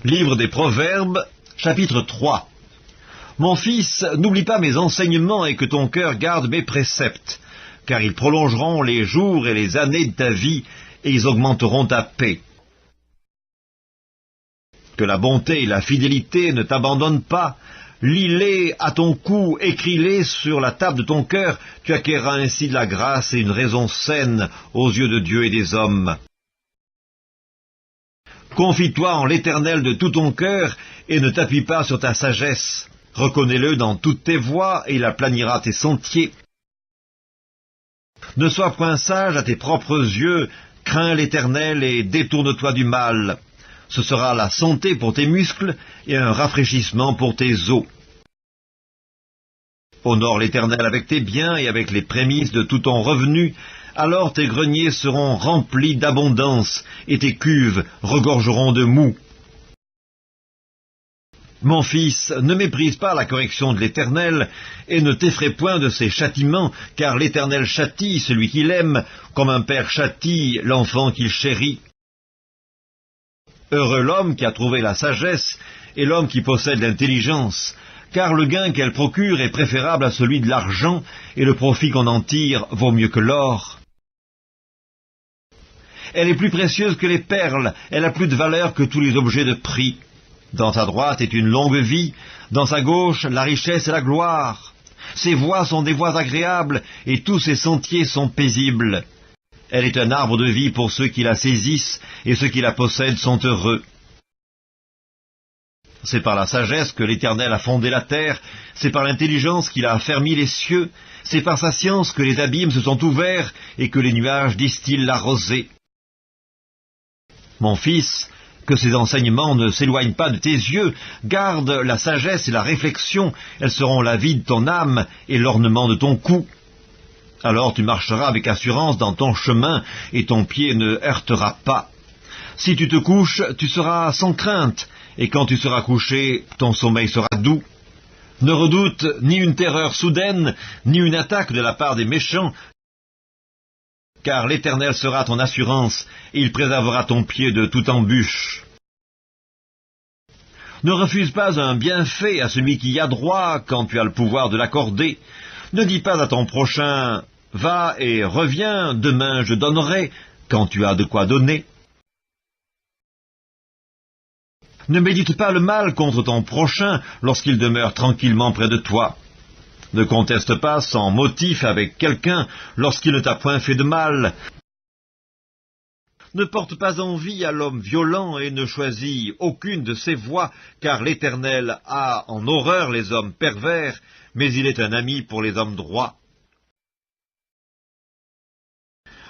Livre des Proverbes, chapitre 3. Mon fils, n'oublie pas mes enseignements et que ton cœur garde mes préceptes, car ils prolongeront les jours et les années de ta vie, et ils augmenteront ta paix. Que la bonté et la fidélité ne t'abandonnent pas. Lis-les à ton cou, écris-les sur la table de ton cœur, tu acquerras ainsi de la grâce et une raison saine aux yeux de Dieu et des hommes. Confie-toi en l'Éternel de tout ton cœur, et ne t'appuie pas sur ta sagesse. Reconnais-le dans toutes tes voies, et il aplanira tes sentiers. Ne sois point sage à tes propres yeux, crains l'Éternel et détourne-toi du mal. Ce sera la santé pour tes muscles et un rafraîchissement pour tes os. Honore l'Éternel avec tes biens et avec les prémices de tout ton revenu, alors tes greniers seront remplis d'abondance et tes cuves regorgeront de moût. Mon fils, ne méprise pas la correction de l'Éternel, et ne t'effraie point de ses châtiments, car l'Éternel châtie celui qu'il aime, comme un père châtie l'enfant qu'il chérit. Heureux l'homme qui a trouvé la sagesse, et l'homme qui possède l'intelligence, car le gain qu'elle procure est préférable à celui de l'argent, et le profit qu'on en tire vaut mieux que l'or. Elle est plus précieuse que les perles, elle a plus de valeur que tous les objets de prix. Dans sa droite est une longue vie, dans sa gauche la richesse et la gloire. Ses voies sont des voies agréables, et tous ses sentiers sont paisibles. Elle est un arbre de vie pour ceux qui la saisissent, et ceux qui la possèdent sont heureux. C'est par la sagesse que l'Éternel a fondé la terre, c'est par l'intelligence qu'il a affermi les cieux, c'est par sa science que les abîmes se sont ouverts, et que les nuages distillent la rosée. Mon fils, que ces enseignements ne s'éloignent pas de tes yeux, garde la sagesse et la réflexion, elles seront la vie de ton âme et l'ornement de ton cou. Alors tu marcheras avec assurance dans ton chemin, et ton pied ne heurtera pas. Si tu te couches, tu seras sans crainte, et quand tu seras couché, ton sommeil sera doux. Ne redoute ni une terreur soudaine, ni une attaque de la part des méchants, car l'Éternel sera ton assurance, et il préservera ton pied de toute embûche. Ne refuse pas un bienfait à celui qui y a droit quand tu as le pouvoir de l'accorder. Ne dis pas à ton prochain « Va et reviens, demain je donnerai » quand tu as de quoi donner. Ne médite pas le mal contre ton prochain lorsqu'il demeure tranquillement près de toi. Ne conteste pas sans motif avec quelqu'un lorsqu'il ne t'a point fait de mal. Ne porte pas envie à l'homme violent et ne choisis aucune de ses voies, car l'Éternel a en horreur les hommes pervers, mais il est un ami pour les hommes droits.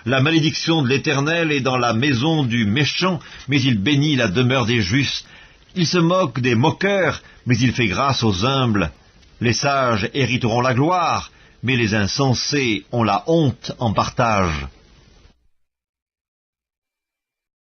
La malédiction de l'Éternel est dans la maison du méchant, mais il bénit la demeure des justes. Il se moque des moqueurs, mais il fait grâce aux humbles. Les sages hériteront la gloire, mais les insensés ont la honte en partage.